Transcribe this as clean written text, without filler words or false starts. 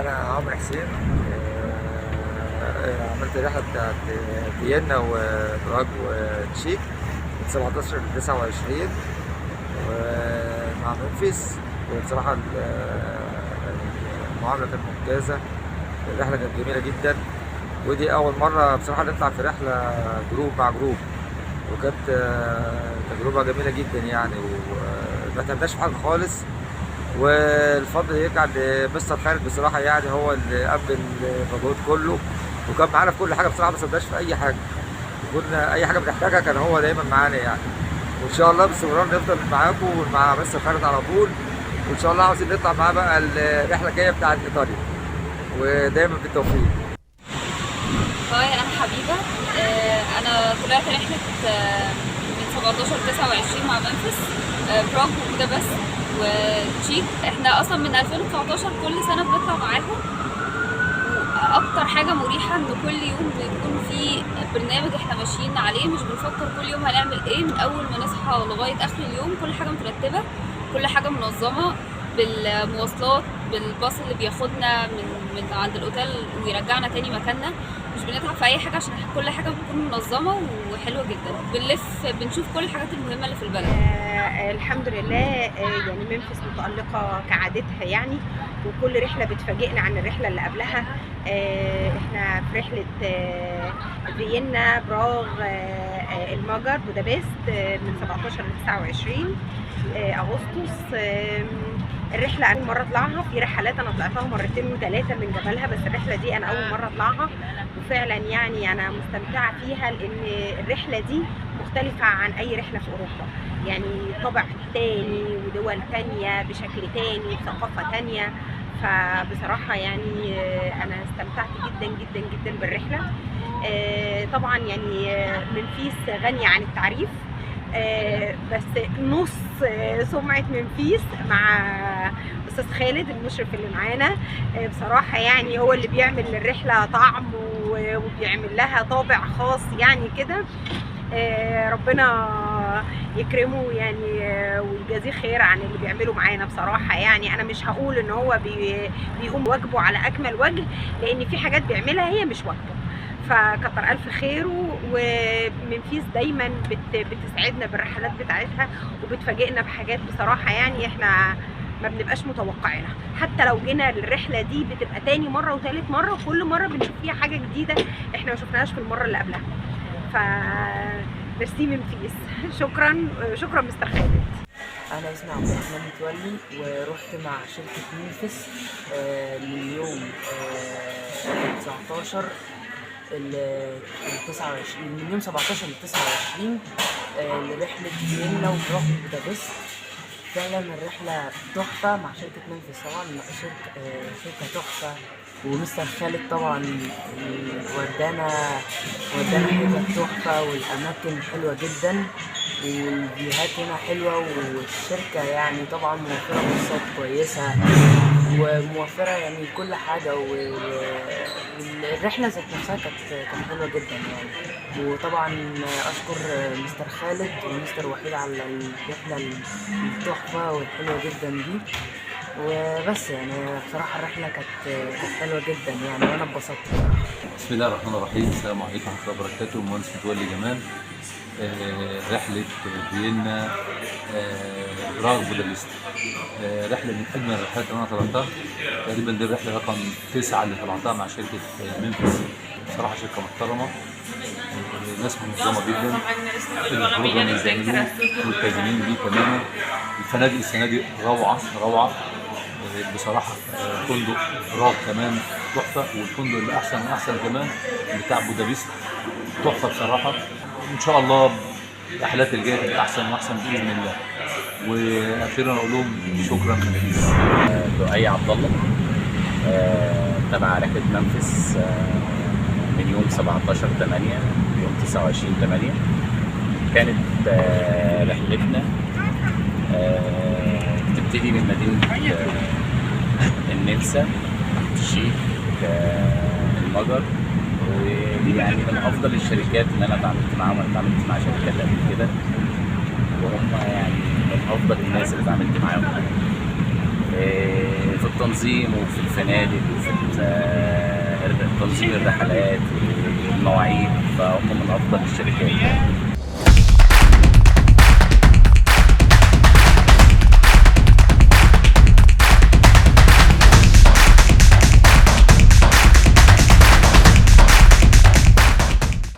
أنا عمرو حسين. عملت الرحلة بتاعت فيينا وبراغ وتشيك من 17 ل 29 ومع منفس. وبصراحة المعاملة كانت ممتازة، الرحلة كانت جميلة جدا، ودي أول مرة بصراحة نطلع في رحلة جروب مع جروب، وكانت تجربة جميلة جدا يعني، وما تعبناش في حاجة خالص. والفضل يرجع لمستر خالد بصراحه، يعني هو اللي قام المجهود كله، وكان معانا في كل حاجه بصراحه، ما صدقش في اي حاجه. كنا اي حاجه بنحتاجها كان هو دايما معانا يعني. وان شاء الله باستمرار نفضل معاكم ومع مستر خالد على طول، وان شاء الله عاوزين نطلع معاه بقى الرحله الجايه بتاعت ايطاليا، ودايما بالتوفيق. هاي، انا حبيبه. انا طلعت رحله من 17 ل 29 مع منفس، براغ وبودابست وتشيك. احنا اصلا من 2019 كل سنه بنطلع معاهم، واكتر حاجه مريحه ان كل يوم بيكون في برنامج احنا ماشيين عليه، مش بنفكر كل يوم هنعمل ايه. من اول ما نصحى لغايه اخر اليوم كل حاجه مترتبه، كل حاجه منظمه، بالمواصلات، بالباص اللي بياخدنا من عند الاوتيل ويرجعنا تاني مكاننا. مش بنتعب في اي حاجه عشان كل حاجه بتكون منظمه وحلوه جدا. بنلف بنشوف كل الحاجات المهمه اللي في البلد. الحمد لله. يعني منفس متألقة كعادتها يعني، وكل رحلة بتفاجئنا عن الرحلة اللي قبلها. احنا في رحلة فيينا، براغ، المجر، بودابست، من 17 ل 29 أغسطس. الرحلة أول مرة أطلعها. في رحلات أنا طلعتها مرتين وثلاثة من جمالها، بس الرحلة دي أنا أول مرة أطلعها، وفعلا يعني أنا مستمتعة فيها، لأن الرحلة دي مختلفة عن أي رحلة في أوروبا. يعني طبع تاني ودول تانية بشكل تاني وثقافة تانية. فبصراحة يعني أنا استمتعت جدا جدا جدا بالرحلة. طبعا يعني منفيس غنية عن التعريف. بس نص سمعة منفيس مع أستاذ خالد المشرف اللي معانا. بصراحة يعني هو اللي بيعمل للرحلة طعم وبيعمل لها طابع خاص يعني كده. ربنا يكرمه يعني، ويجازيه خير عن اللي بيعمله معانا. بصراحة يعني أنا مش هقول إن هو بيقوم واجبه على أكمل وجه، لأن في حاجات بيعملها هي مش واجبه، فكتر ألف خيره. ومنفيس دايما بتسعدنا بالرحلات بتاعتها، وبتفاجئنا بحاجات بصراحة يعني احنا ما بنبقاش متوقعينها. حتى لو جينا للرحلة دي بتبقى تاني مرة وتالت مرة، وكل مرة بنشوف فيها حاجة جديدة احنا ما شفناهاش في المرة اللي قبلها. ميرسي منفيس. شكرا شكرا مستر خالد. أنا اسمي عبد الرحمن متولي، ورحت مع شركة منفس من يوم 19 ل 29، من يوم 17 ل 29 لرحلة فيينا وبراغ وبودابست. فعلا الرحلة تحفة مع شركة منفس، طبعا شركة تحفة، ومستر خالد طبعا ودانا حتت تحفة، والأماكن حلوة جدا، والفيوهات هنا حلوة، والشركة يعني طبعا موفرة باصات كويسة، وموفرة يعني كل حاجة، والرحلة ذات نفسها كانت حلوة جدا يعني. وطبعا أشكر مستر خالد ومستر وحيد على الرحلة التحفة والحلوة جدا دي. وبس يعني بصراحة الرحلة كانت حلوة جدا يعني، وأنا اتبسطت. بسم الله الرحمن الرحيم. السلام عليكم ورحمة الله وبركاته. المهندس متولي جمال. رحلة فيينا براغ بودابست، رحلة من أجمل الرحلات اللي أنا طلعتها. تقريبا دي الرحلة رقم 9 اللي طلعتها مع شركة منفس. بصراحة شركة محترمة، ناس منظمة جدا، البروجرام اللي بيعملوه ملتزمين بيه تماما. الفنادق السنة دي روعة بصراحة. فندق براغ كمان تحفة، والفندق اللي أحسن وأحسن كمان بتاع بودابست تحفة بصراحة. إن شاء الله الرحلات الجاية تبقى أحسن وأحسن بإذن الله. وأخيرا أقول لهم شكرا جزيلا. لؤي عبد الله، تبع رحلة منفس من يوم 17/8 يوم 29/8. كانت رحلتنا بتبتدي من مدينة النمسا، تشيك، المجر. ويعني من افضل الشركات اللي انا اتعاملت معاهم. انا اتعاملت مع شركات قبل كده، وهم يعني من افضل الناس اللي اتعاملت معاهم. في التنظيم وفي الفنادق وفي تنظيم الرحلات والمواعيد، فهم من افضل الشركات.